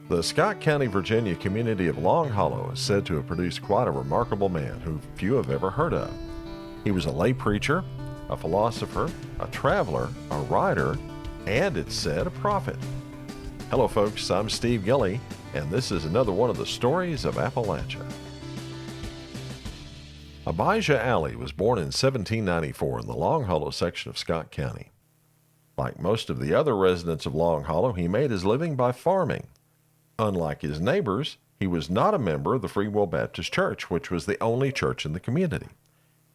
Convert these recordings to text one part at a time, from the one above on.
The Scott County, Virginia community of Long Hollow is said to have produced quite a remarkable man who few have ever heard of. He was a lay preacher, a philosopher, a traveler, a writer, and, it's said, a prophet. Hello folks, I'm Steve Gilley, and this is another one of the stories of Appalachia. Abijah Alley was born in 1794 in the Long Hollow section of Scott County. Like most of the other residents of Long Hollow, he made his living by farming. Unlike his neighbors, he was not a member of the Free Will Baptist Church, which was the only church in the community.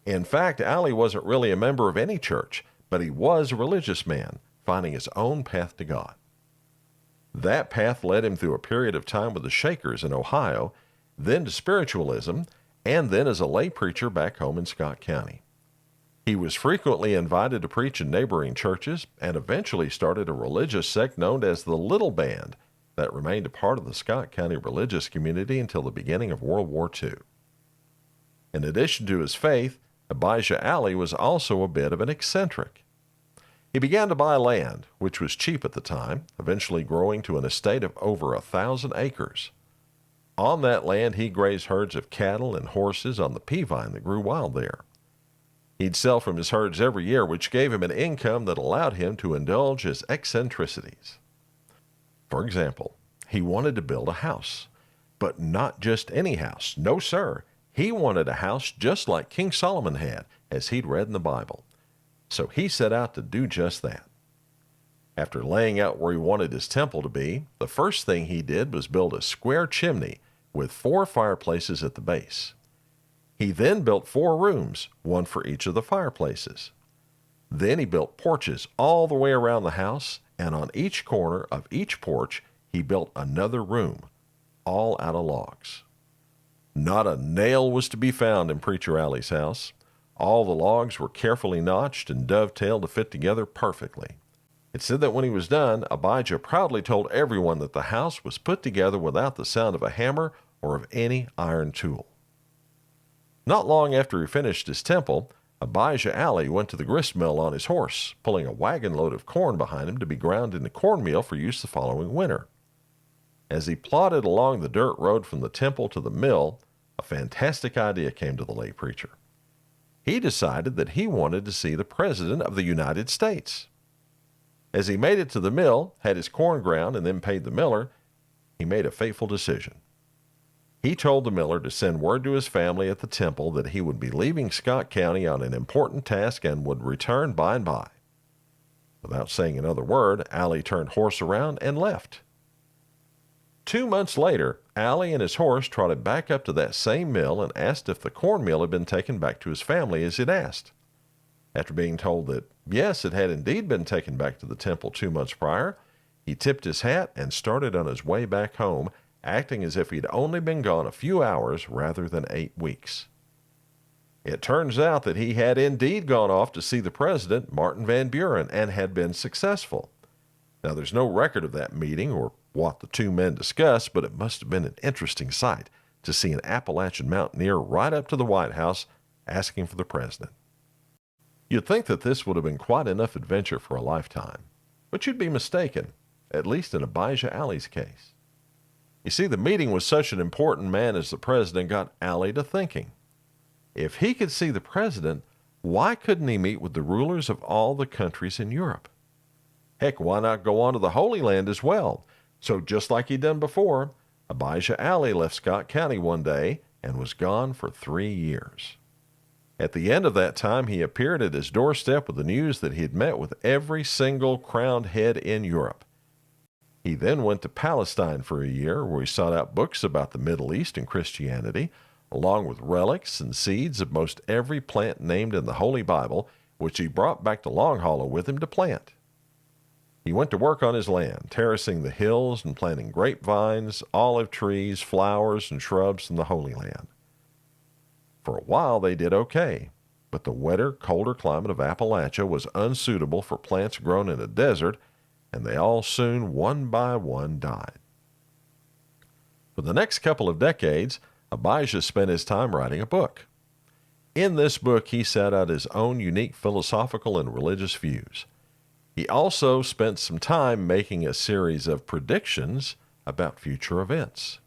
In fact, Alley wasn't really a member of any church, but he was a religious man, finding his own path to God. That path led him through a period of time with the Shakers in Ohio, then to spiritualism, and then as a lay preacher back home in Scott County. He was frequently invited to preach in neighboring churches and eventually started a religious sect known as the Little Band that remained a part of the Scott County religious community until the beginning of World War II. In addition to his faith, Abijah Alley was also a bit of an eccentric. He began to buy land, which was cheap at the time, eventually growing to an estate of over 1,000 acres. On that land, he grazed herds of cattle and horses on the pea vine that grew wild there. He'd sell from his herds every year, which gave him an income that allowed him to indulge his eccentricities. For example, he wanted to build a house, but not just any house. No, sir. He wanted a house just like King Solomon had, as he'd read in the Bible. So he set out to do just that. After laying out where he wanted his temple to be, the first thing he did was build a square chimney with 4 fireplaces at the base. He then built 4 rooms, one for each of the fireplaces. Then he built porches all the way around the house, and on each corner of each porch, he built another room, all out of logs. Not a nail was to be found in Preacher Alley's house. All the logs were carefully notched and dovetailed to fit together perfectly. It said that when he was done, Abijah proudly told everyone that the house was put together without the sound of a hammer or of any iron tool. Not long after he finished his temple, Abijah Alley went to the grist mill on his horse, pulling a wagon load of corn behind him to be ground into cornmeal for use the following winter. As he plodded along the dirt road from the temple to the mill, a fantastic idea came to the lay preacher. He decided that he wanted to see the President of the United States. As he made it to the mill, had his corn ground, and then paid the miller, he made a fateful decision. He told the miller to send word to his family at the temple that he would be leaving Scott County on an important task and would return by and by. Without saying another word, Alley turned horse around and left. 2 months later, Alley and his horse trotted back up to that same mill and asked if the cornmeal had been taken back to his family as he'd asked. After being told that, yes, it had indeed been taken back to the temple 2 months prior, he tipped his hat and started on his way back home, acting as if he'd only been gone a few hours rather than 8 weeks. It turns out that he had indeed gone off to see the president, Martin Van Buren, and had been successful. Now, there's no record of that meeting or what the two men discussed, but it must have been an interesting sight to see an Appalachian mountaineer ride up to the White House asking for the president. You'd think that this would have been quite enough adventure for a lifetime, but you'd be mistaken, at least in Abijah Alley's case. You see, the meeting with such an important man as the president got Alley to thinking. If he could see the president, why couldn't he meet with the rulers of all the countries in Europe? Heck, why not go on to the Holy Land as well? So just like he'd done before, Abijah Alley left Scott County one day and was gone for 3 years. At the end of that time, he appeared at his doorstep with the news that he had met with every single crowned head in Europe. He then went to Palestine for a year, where he sought out books about the Middle East and Christianity, along with relics and seeds of most every plant named in the Holy Bible, which he brought back to Long Hollow with him to plant. He went to work on his land, terracing the hills and planting grapevines, olive trees, flowers, and shrubs in the Holy Land. For a while they did okay, but the wetter, colder climate of Appalachia was unsuitable for plants grown in a desert, and they all soon, one by one, died. For the next couple of decades, Abijah spent his time writing a book. In this book, he set out his own unique philosophical and religious views. He also spent some time making a series of predictions about future events.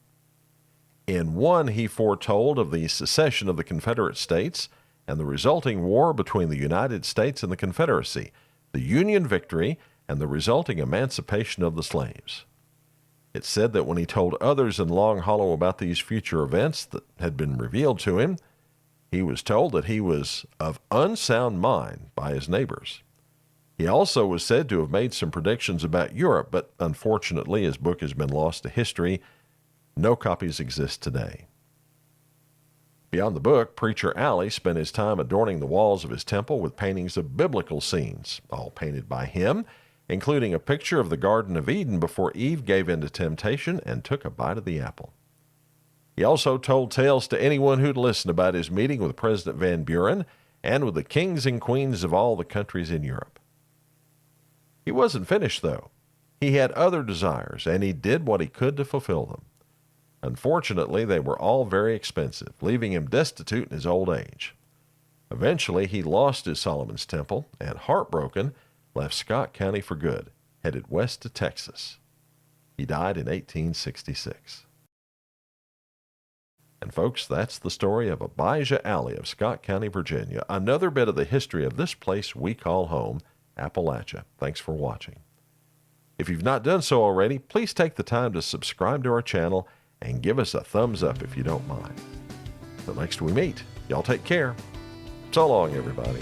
In one, he foretold of the secession of the Confederate States and the resulting war between the United States and the Confederacy, the Union victory, and the resulting emancipation of the slaves. It said that when he told others in Long Hollow about these future events that had been revealed to him, he was told that he was of unsound mind by his neighbors. He also was said to have made some predictions about Europe, but unfortunately his book has been lost to history. No copies exist today. Beyond the book, Preacher Alley spent his time adorning the walls of his temple with paintings of biblical scenes, all painted by him, including a picture of the Garden of Eden before Eve gave in to temptation and took a bite of the apple. He also told tales to anyone who'd listen about his meeting with President Van Buren and with the kings and queens of all the countries in Europe. He wasn't finished, though. He had other desires, and he did what he could to fulfill them. Unfortunately, they were all very expensive, leaving him destitute in his old age. Eventually, he lost his Solomon's Temple and, heartbroken, left Scott County for good, headed west to Texas. He died in 1866. And folks, that's the story of Abijah Alley of Scott County, Virginia, another bit of the history of this place we call home, Appalachia. Thanks for watching. If you've not done so already, please take the time to subscribe to our channel and give us a thumbs up if you don't mind. Until next we meet, y'all take care. So long, everybody.